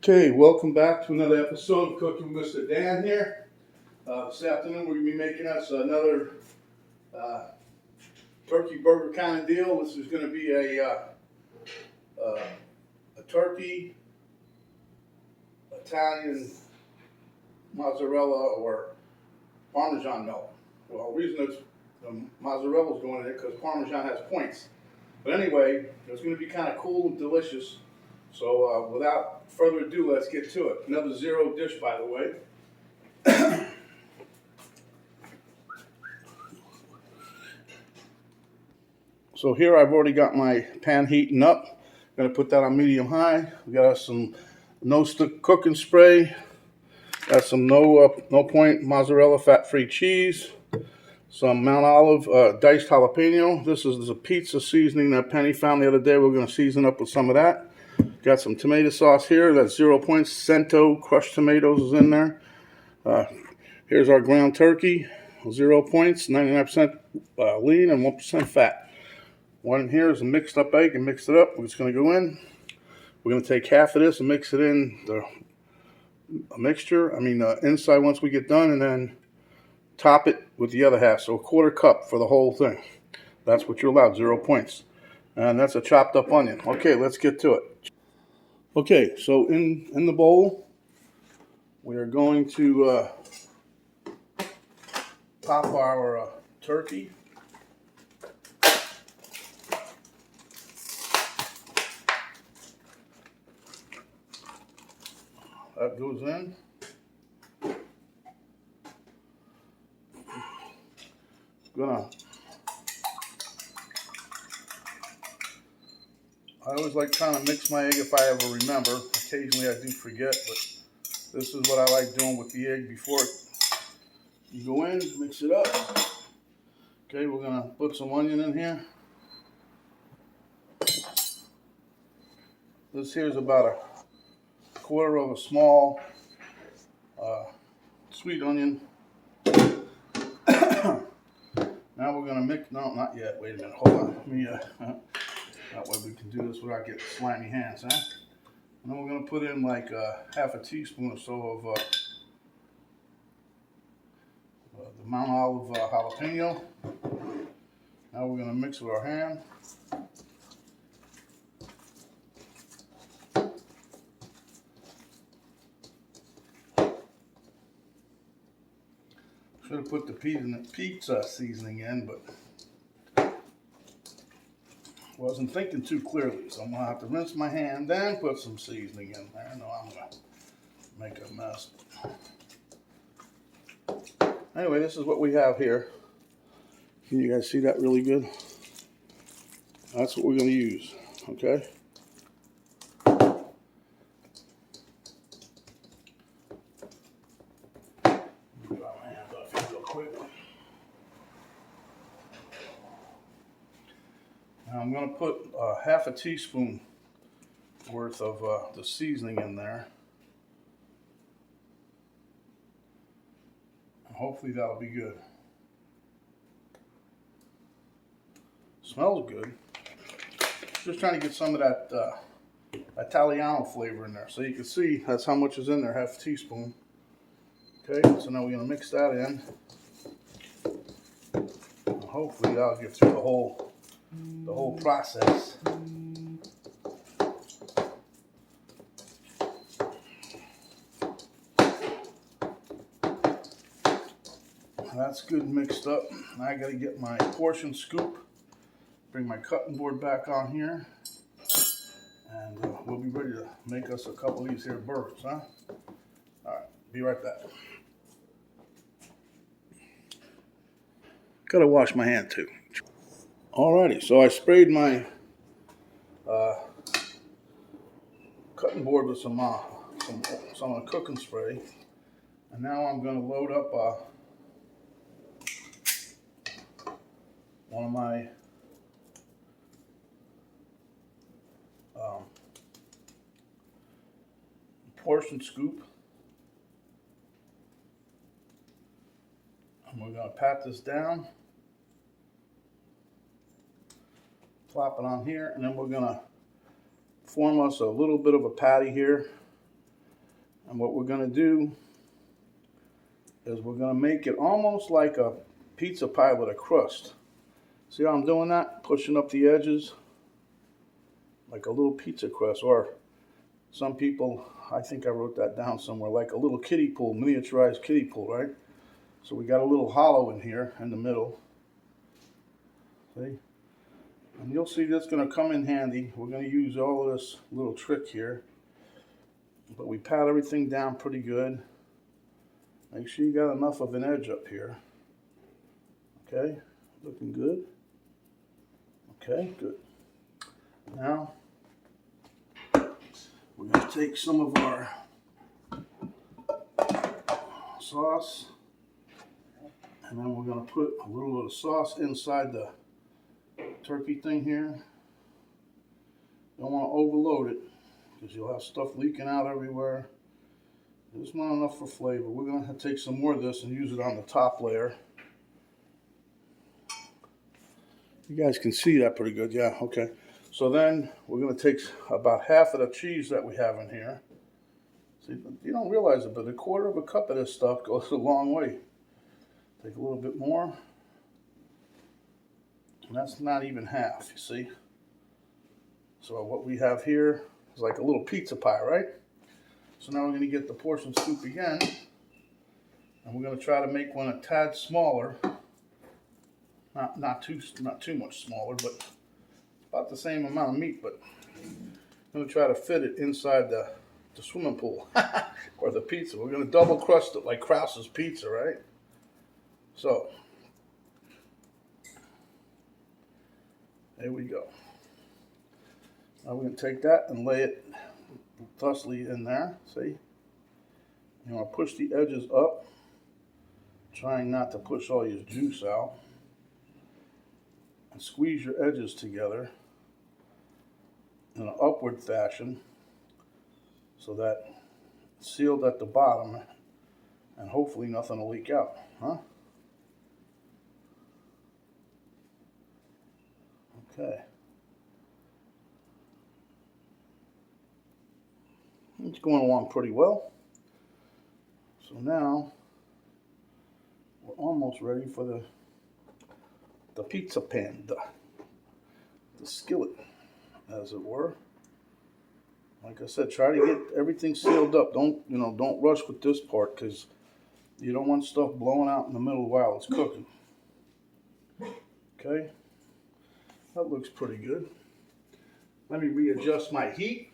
Okay, welcome back to another episode of Cooking with Mr. Dan here. This afternoon we're going to be making us another turkey burger kind of deal. This is going to be a turkey, Italian mozzarella or Parmesan melt. Well, the reason the mozzarella is going in there because Parmesan has points. But anyway, it's going to be kind of cool and delicious. So without further ado, let's get to it. Another zero dish, by the way. So here I've already got my pan heating up. I'm going to put that on medium high. We got some no-stick cooking spray. Got some no point mozzarella fat-free cheese. Some Mount Olive diced jalapeno. This is a pizza seasoning that Penny found the other day. We're going to season up with some of that. Got some tomato sauce here. That's 0 points. Cento crushed tomatoes is in there. Here's our ground turkey. 0 points. 99% lean and 1% fat. One in here is a mixed up egg and mix it up. We're just going to go in. We're going to take half of this and mix it in the mixture. Inside once we get done, and then top it with the other half. So a quarter cup for the whole thing. That's what you're allowed. 0 points. And that's a chopped up onion. Okay, let's get to it. Okay, so in the bowl, we are going to pop our turkey. That goes in. I always like trying to mix my egg if I ever remember. Occasionally I do forget, but this is what I like doing with the egg before you go in, mix it up. Okay, we're going to put some onion in here. This here is about a quarter of a small sweet onion. Now we're going to mix, no, not yet, wait a minute, hold on. Let me, that way we can do this without getting slimy hands, huh? And then we're going to put in like half a teaspoon or so of the Mount Olive jalapeno. Now we're going to mix with our hand. Should have put the pizza seasoning in, but wasn't thinking too clearly, so I'm going to have to rinse my hand, then put some seasoning in there. No, I'm going to make a mess. Anyway, this is what we have here. Can you guys see that really good? That's what we're going to use, okay? Dry my hands off here real quick. Now I'm going to put half a teaspoon worth of the seasoning in there. And hopefully that'll be good. Smells good. Just trying to get some of that Italiano flavor in there. So you can see that's how much is in there, half a teaspoon. Okay, so now we're going to mix that in. And hopefully that'll get through the whole process. That's good mixed up. Now I got to get my portion scoop. Bring my cutting board back on here, and we'll be ready to make us a couple of these here burgers, huh? All right, be right back. Gotta wash my hand too. Alrighty, so I sprayed my cutting board with some of the cooking spray, and now I'm gonna load up one of my portion scoop, and we're going to pat this down, plop it on here, and then we're going to form us a little bit of a patty here. And what we're going to do is we're going to make it almost like a pizza pie with a crust. See how I'm doing that? Pushing up the edges like a little pizza crust, or some people, I think I wrote that down somewhere, like a little kiddie pool, miniaturized kiddie pool, right? So we got a little hollow in here in the middle. See? And you'll see that's going to come in handy. We're going to use all of this little trick here. But we pat everything down pretty good. Make sure you got enough of an edge up here. Okay, looking good. Okay, good. Now, we're going to take some of our sauce, and then we're going to put a little bit of sauce inside the turkey thing here. Don't want to overload it because you'll have stuff leaking out everywhere. Just not enough for flavor. We're going to take some more of this and use it on the top layer. You guys can see that pretty good, yeah, okay. So then we're going to take about half of the cheese that we have in here. See, you don't realize it, but a quarter of a cup of this stuff goes a long way. Take a little bit more. And that's not even half, you see. So what we have here is like a little pizza pie, right? So now we're going to get the portion scoop again. And we're going to try to make one a tad smaller. Not too much smaller, but about the same amount of meat. But I'm going to try to fit it inside the swimming pool or the pizza. We're going to double crust it like Krause's pizza, right? So there we go. Now we're going to take that and lay it thusly in there. See? You want to push the edges up, trying not to push all your juice out. And squeeze your edges together in an upward fashion so that it's sealed at the bottom and hopefully nothing will leak out, huh? Okay. It's going along pretty well. So now we're almost ready for the pizza pan, the skillet, as it were. Like I said, try to get everything sealed up. Don't rush with this part because you don't want stuff blowing out in the middle while it's cooking. Okay, that looks pretty good. Let me readjust my heat.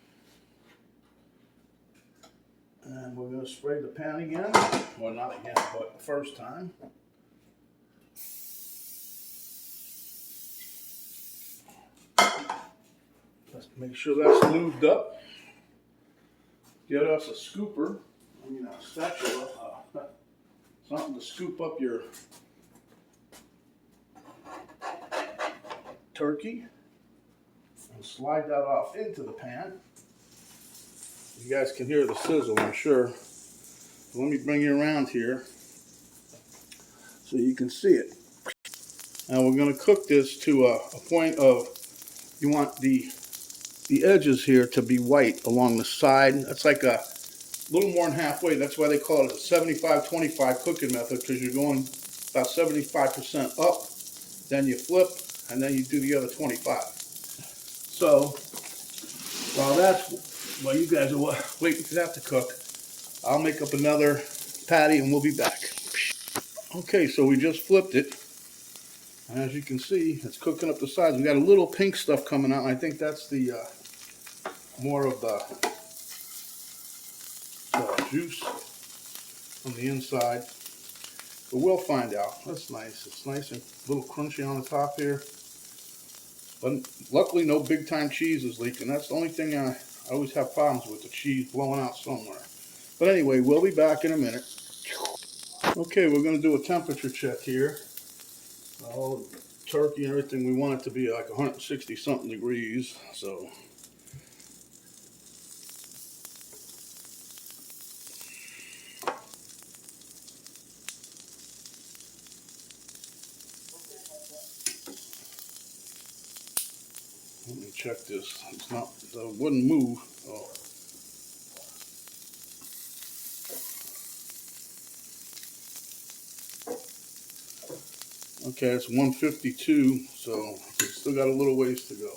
And we're going to spray the pan again. Well, not again, but the first time. Let's make sure that's lubed up. Get us a scooper, a spatula, something to scoop up your turkey and slide that off into the pan. You guys can hear the sizzle, I'm sure. Let me bring you around here so you can see it. Now we're going to cook this to a point of, you want the edges here to be white along the side. That's like a little more than halfway. That's why they call it a 75-25 cooking method, because you're going about 75% up, then you flip, and then you do the other 25. So while you guys are waiting for that to cook, I'll make up another patty and we'll be back. Okay, so we just flipped it. And as you can see, it's cooking up the sides. We got a little pink stuff coming out. And I think that's the more of the juice on the inside. But we'll find out. That's nice. It's nice and a little crunchy on the top here. But luckily, no big time cheese is leaking. That's the only thing I always have problems with, the cheese blowing out somewhere. But anyway, we'll be back in a minute. Okay, we're going to do a temperature check here. All turkey and everything, we want it to be like 160 something degrees. So let me check this. It wouldn't move. Oh. Okay, it's 1:52, so we still got a little ways to go.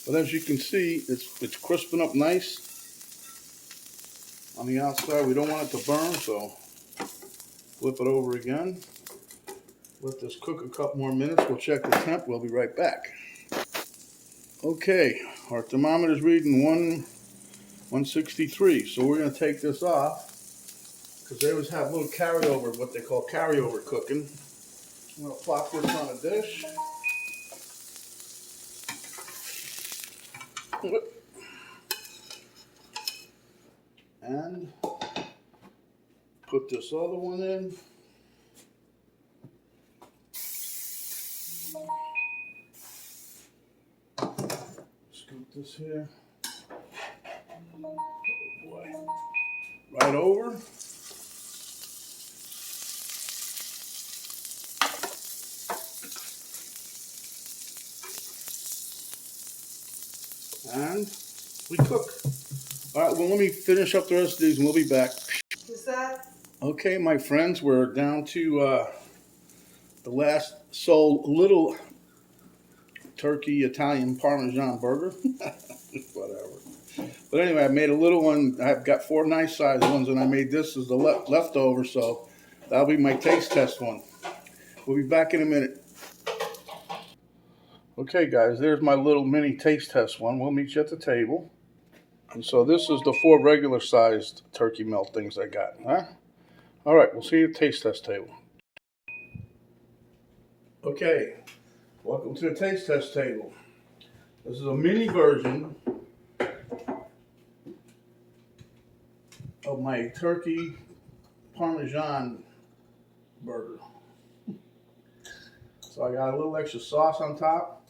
But as you can see, it's crisping up nice on the outside. We don't want it to burn, so flip it over again. Let this cook a couple more minutes. We'll check the temp. We'll be right back. Okay, our thermometer is reading 163. So we're going to take this off because they always have a little carryover, what they call carryover cooking. I'm going to plop this on a dish. And put this other one in. Scoop this here. Oh boy. Right over. And we cook. All right, well, let me finish up the rest of these and we'll be back. Who's that? Okay, my friends, we're down to the last sold little turkey Italian Parmesan burger. Whatever. But anyway, I made a little one. I've got 4 nice sized ones, and I made this as the leftover, so that'll be my taste test one. We'll be back in a minute. Okay, guys, there's my little mini taste test one. We'll meet you at the table. And so this is the 4 regular sized turkey melt things I got. Huh? All right, we'll see you at the taste test table. Okay, welcome to the taste test table. This is a mini version of my turkey Parmesan burger. So I got a little extra sauce on top.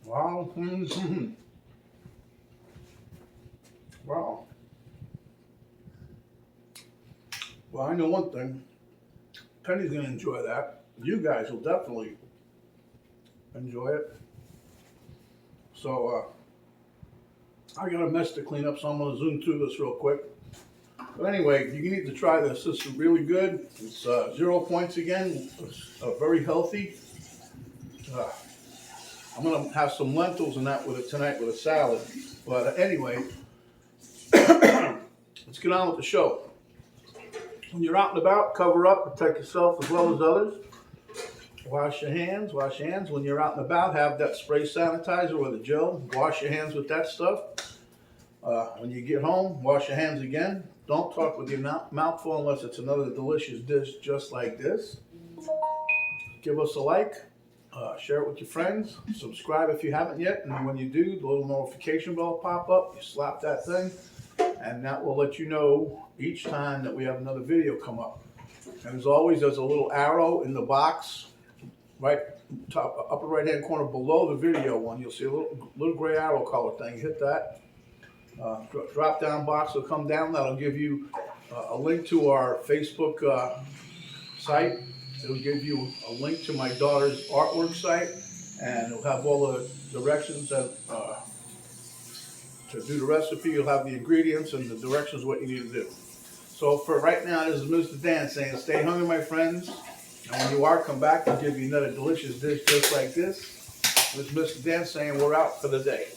Wow. Wow. Well, I know one thing. Penny's going to enjoy that. You guys will definitely enjoy it. So, I got a mess to clean up, so I'm going to zoom through this real quick. But anyway, you need to try this. This is really good. It's 0 points again. It's very healthy. I'm going to have some lentils and that with it tonight with a salad. But anyway, let's get on with the show. When you're out and about, cover up, protect yourself as well as others. Wash your hands, wash your hands. When you're out and about, have that spray sanitizer or the gel. Wash your hands with that stuff. When you get home, wash your hands again. Don't talk with your mouth full unless it's another delicious dish just like this. Give us a like. Share it with your friends. Subscribe if you haven't yet. And when you do, the little notification bell will pop up. You slap that thing. And that will let you know each time that we have another video come up. And as always, there's a little arrow in the box, right top, upper right hand corner below the video one. You'll see a little gray arrow color thing. Hit that. Drop down box will come down. That'll give you a link to our Facebook site. It'll give you a link to my daughter's artwork site, and it'll have all the directions that to do the recipe. You'll have the ingredients and the directions what you need to do. So for right now, this is Mr. Dan saying, stay hungry, my friends. And when you are, come back and give you another delicious dish just like this. This is Mr. Dan saying, we're out for the day.